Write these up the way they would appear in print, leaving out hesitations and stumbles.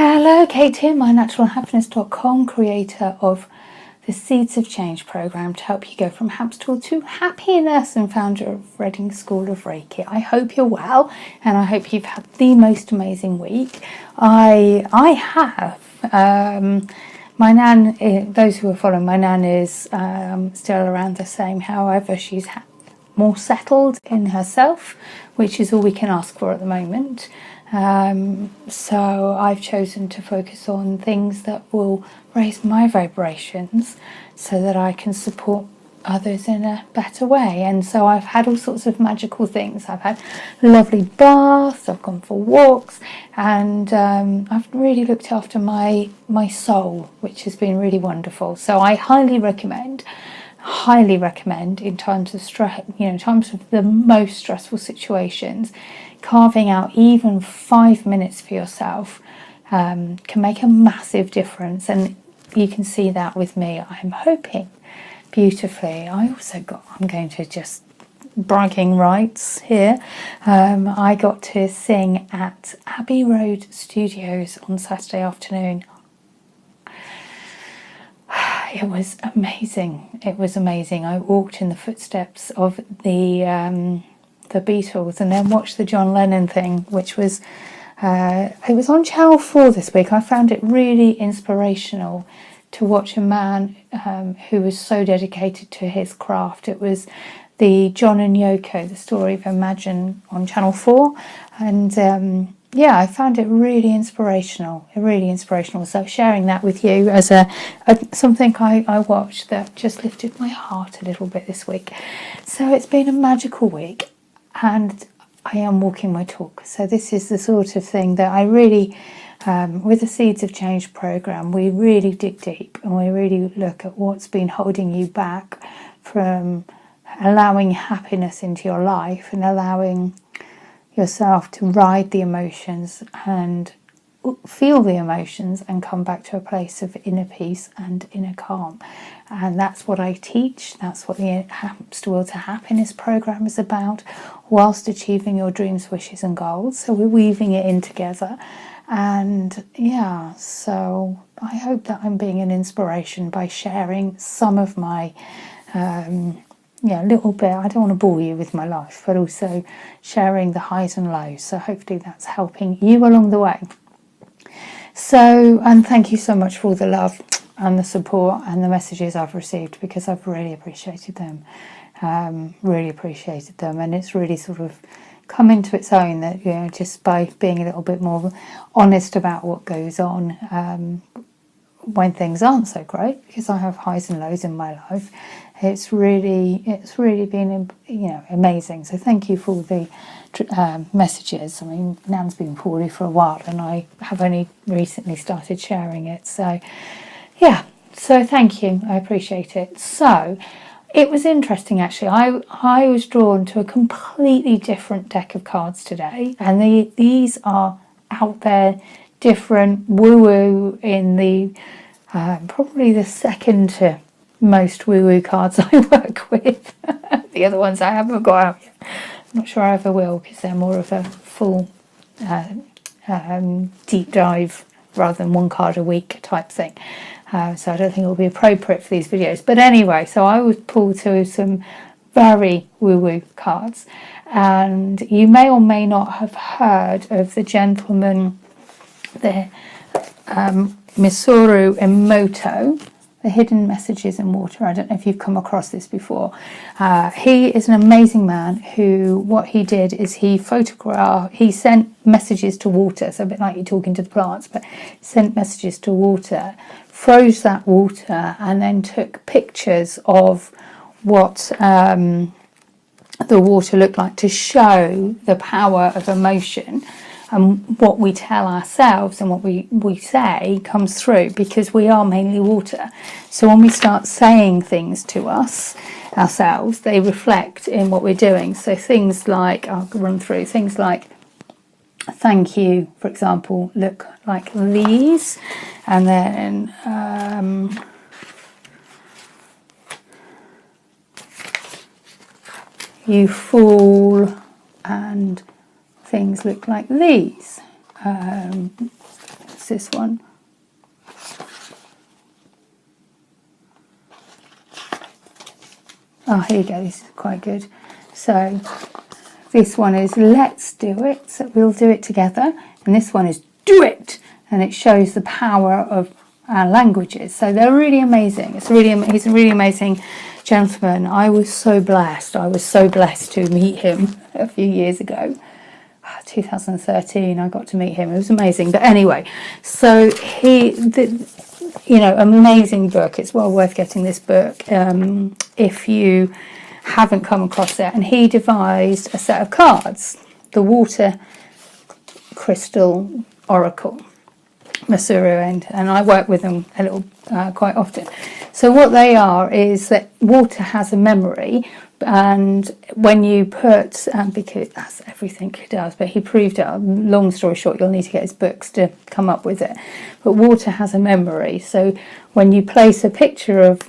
Hello, Kate here, mynaturalhappiness.com, creator of the Seeds of Change program to help you go from hamster to happiness, and founder of Reading School of Reiki. I hope you're well, and I hope you've had the most amazing week. I have. My nan, those who are following, my nan is still around the same. However, she's more settled in herself, which is all we can ask for at the moment. So I've chosen to focus on things that will raise my vibrations so that I can support others in a better way. And so I've had all sorts of magical things. I've had lovely baths, I've gone for walks, and I've really looked after my soul, which has been really wonderful. So I highly recommend in times of stress, times of the most stressful situations, carving out even 5 minutes for yourself can make a massive difference. And you can see that with me. I'm hoping beautifully. I'm going to just bragging rights here. I got to sing at Abbey Road Studios on Saturday afternoon. It was amazing. I walked in the footsteps of the Beatles, and then watched the John Lennon thing, which was it was on Channel 4 this week. I found it really inspirational to watch a man who was so dedicated to his craft. It was the John and Yoko, the story of Imagine, on Channel 4, and I found it really inspirational. So sharing that with you as something I watched that just lifted my heart a little bit this week. So it's been a magical week, and I am walking my talk. So this is the sort of thing that I really, with the Seeds of Change program, we really dig deep and we really look at what's been holding you back from allowing happiness into your life and allowing yourself to ride the emotions and feel the emotions and come back to a place of inner peace and inner calm. And that's what I teach. That's what the Hamster Wheel to Happiness program is about, whilst achieving your dreams, wishes and goals. So we're weaving it in together. And so I hope that I'm being an inspiration by sharing some of my a little bit. I don't want to bore you with my life, but also sharing the highs and lows. So hopefully that's helping you along the way. So, and thank you so much for all the love and the support and the messages I've received, because I've really appreciated them. And it's really sort of come into its own that, just by being a little bit more honest about what goes on, when things aren't so great, because I have highs and lows in my life. It's really been, amazing. So thank you for all the messages. I mean, Nan's been poorly for a while, and I have only recently started sharing it. So, so thank you. I appreciate it. So, it was interesting, actually. I was drawn to a completely different deck of cards today, and these are out there, different, woo-woo in the probably the second to most woo-woo cards I work with. The other ones I haven't got out yet. I'm not sure I ever will, because they're more of a full deep dive rather than one card a week type thing. So I don't think it will be appropriate for these videos. But anyway, so I was pulled to some very woo-woo cards. And you may or may not have heard of the gentleman, the Masaru Emoto, The Hidden Messages in Water. I don't know if you've come across this before. He is an amazing man who, what he did is he sent messages to water, so a bit like you're talking to the plants, but sent messages to water, froze that water, and then took pictures of what the water looked like to show the power of emotion. And what we tell ourselves and what we say comes through, because we are mainly water. So when we start saying things to ourselves, they reflect in what we're doing. So things like, I'll run through, things like, thank you, for example, look like these. And then you fool, and things look like these. box, this one. Oh, here you go, this is quite good. So this one is let's do it, so we'll do it together. And this one is do it, and it shows the power of our languages. So they're really amazing. He's a really amazing gentleman. I was so blessed to meet him a few years ago. 2013 I got to meet him. It was amazing. But anyway, so amazing book. It's well worth getting this book if you haven't come across it. And he devised a set of cards, the Water Crystal Oracle, Masaru, and I work with them a little quite often. So what they are is that water has a memory, and when you put, because that's everything he does, but he proved it. Long story short, you'll need to get his books to come up with it. But water has a memory, so when you place a picture of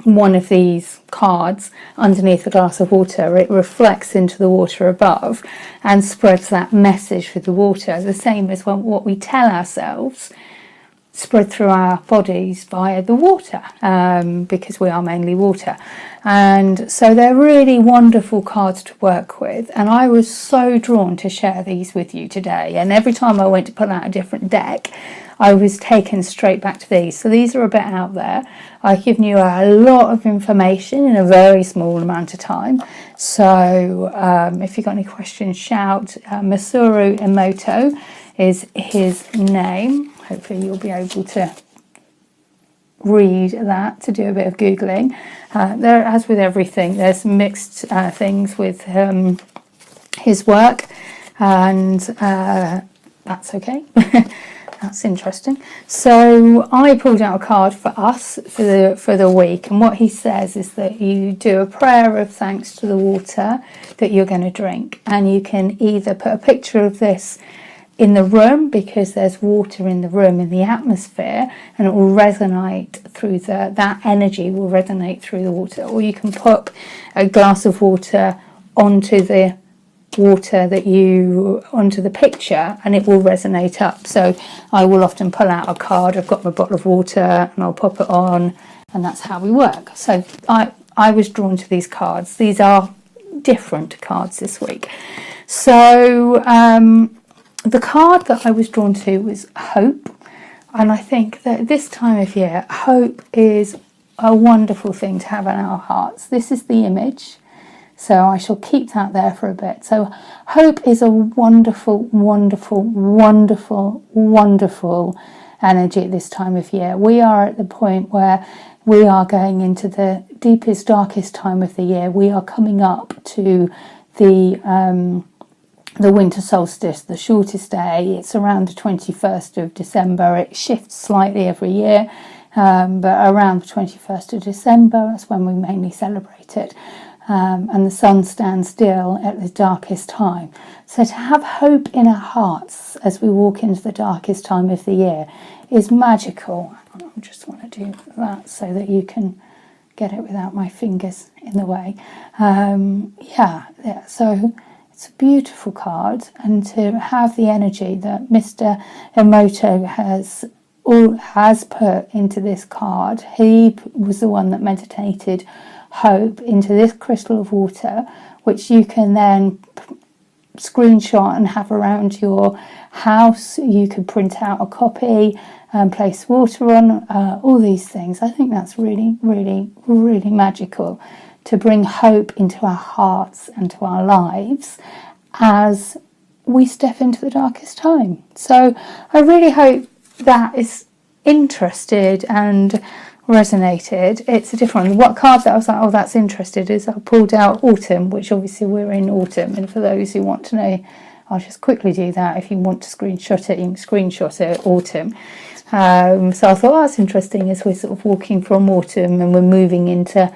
one of these cards underneath a glass of water, it reflects into the water above and spreads that message through the water, the same as what we tell ourselves spread through our bodies via the water, because we are mainly water. And so they're really wonderful cards to work with, and I was so drawn to share these with you today. And every time I went to pull out a different deck, I was taken straight back to these. So these are a bit out there. I've given you a lot of information in a very small amount of time. So if you've got any questions, shout. Masaru Emoto is his name. Hopefully you'll be able to read that, to do a bit of Googling. There, as with everything, there's mixed things with his work, and that's okay. That's interesting. So I pulled out a card for us for the week, and what he says is that you do a prayer of thanks to the water that you're going to drink, and you can either put a picture of this in the room, because there's water in the room, in the atmosphere, and it will resonate through that energy will resonate through the water. Or you can put a glass of water onto the onto the picture, and it will resonate up. So I will often pull out a card. I've got my bottle of water and I'll pop it on, and that's how we work. So I was drawn to these cards. These are different cards this week. So the card that I was drawn to was hope, and I think that this time of year, hope is a wonderful thing to have in our hearts. This is the image, so I shall keep that there for a bit. So hope is a wonderful, wonderful, wonderful, wonderful energy at this time of year. We are at the point where we are going into the deepest, darkest time of the year. We are coming up to the winter solstice, the shortest day. It's around the 21st of December. It shifts slightly every year, but around the 21st of December, that's when we mainly celebrate it. And the sun stands still at the darkest time. So to have hope in our hearts as we walk into the darkest time of the year is magical. I just want to do that so that you can get it without my fingers in the way. So it's a beautiful card, and to have the energy that Mr. Emoto has put into this card. He was the one that meditated hope into this crystal of water, which you can then screenshot and have around your house. You could print out a copy and place water on, all these things. I think that's really, really, really magical, to bring hope into our hearts and to our lives as we step into the darkest time. So I really hope that is interested and resonated. It's a different one. What card that I was like, oh, that's interested, is I pulled out autumn, which obviously we're in autumn, and for those who want to know, I'll just quickly do that. If you want to screenshot it, you can screenshot it, autumn. So I thought, oh, that's interesting, as we're sort of walking from autumn and we're moving into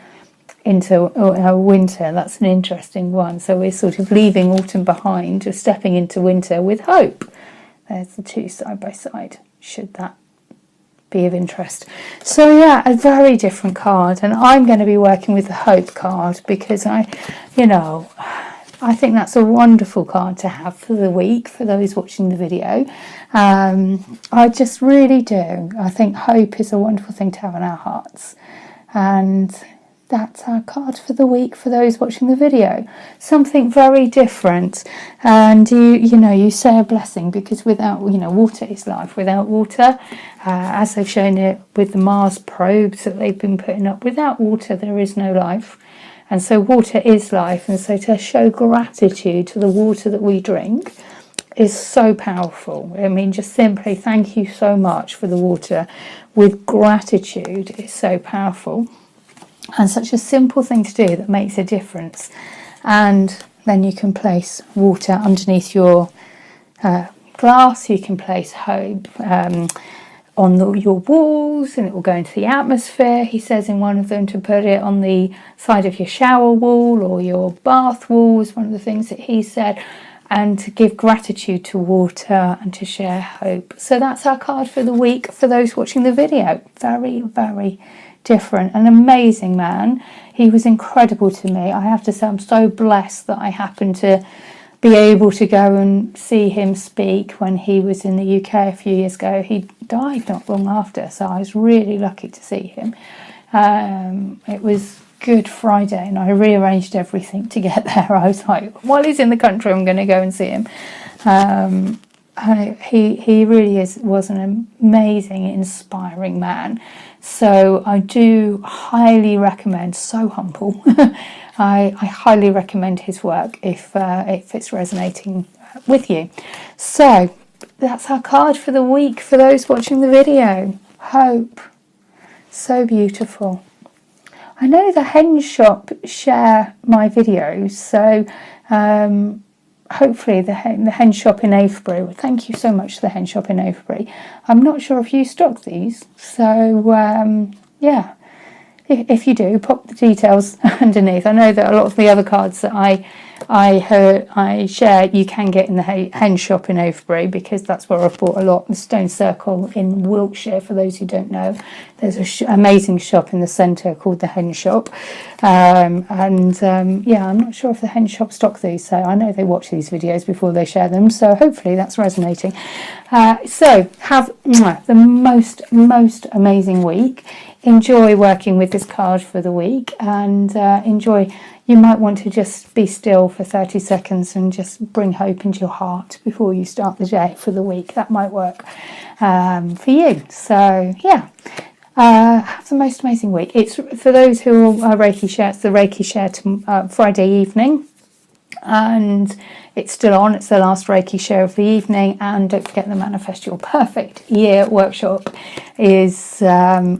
winter. That's an interesting one. So we're sort of leaving autumn behind, just stepping into winter with hope. There's the two side by side, should that be of interest. So yeah, a very different card, and I'm going to be working with the hope card, because I think that's a wonderful card to have for the week for those watching the video. I just really do. I think hope is a wonderful thing to have in our hearts, and that's our card for the week for those watching the video. Something very different. And you say a blessing, because without, water is life. Without water, as they've shown it with the Mars probes that they've been putting up, without water there is no life. And so water is life. And so to show gratitude to the water that we drink is so powerful. I mean, just simply thank you so much for the water with gratitude is so powerful. And such a simple thing to do that makes a difference. And then you can place water underneath your glass. You can place hope on your walls, and it will go into the atmosphere. He says in one of them to put it on the side of your shower wall or your bath wall is one of the things that he said. And to give gratitude to water and to share hope. So that's our card for the week for those watching the video. Very, very different. An amazing man. He was incredible to me. I have to say, I'm so blessed that I happened to be able to go and see him speak when he was in the UK a few years ago. He died not long after, so I was really lucky to see him. It was Good Friday, and I rearranged everything to get there. I was like, while he's in the country, I'm going to go and see him. And he really was an amazing, inspiring man. So I do highly recommend, so humble, I highly recommend his work if it's resonating with you. So that's our card for the week for those watching the video. Hope. So beautiful. I know the Hen Shop share my videos, so hopefully the Hen Shop in Avebury. Thank you so much to the Hen Shop in Avebury. I'm not sure if you stock these, so yeah, if you do, pop the details underneath. I know that a lot of the other cards that I share you can get in the Hen Shop in Avebury, because that's where I've bought a lot. The Stone Circle in Wiltshire, for those who don't know, there's an amazing shop in the centre called the Hen Shop, yeah, I'm not sure if the Hen Shop stock these, so I know they watch these videos before they share them, so hopefully that's resonating. So have the most amazing week. Enjoy working with this card for the week, and enjoy. You might want to just be still for 30 seconds and just bring hope into your heart before you start the day for the week. That might work for you. So yeah, have the most amazing week. It's for those who are Reiki Share. It's the Reiki Share Friday evening, and it's still on. It's the last Reiki Share of the evening. And don't forget, the Manifest Your Perfect Year workshop is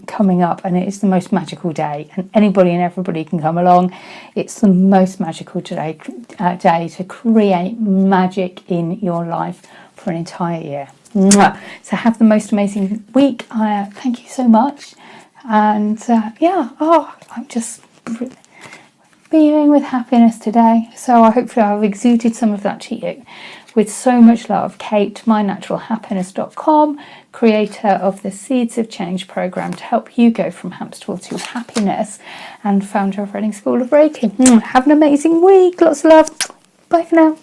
coming up, and it is the most magical day, and anybody and everybody can come along. It's the most magical day to create magic in your life for an entire year. So have the most amazing week. Thank you so much, and yeah, I'm just beaming with happiness today. So hopefully I've exuded some of that to you. With so much love, Kate, mynaturalhappiness.com, creator of the Seeds of Change program to help you go from hamster wheel to happiness, and founder of Reading School of Reiki. Have an amazing week. Lots of love. Bye for now.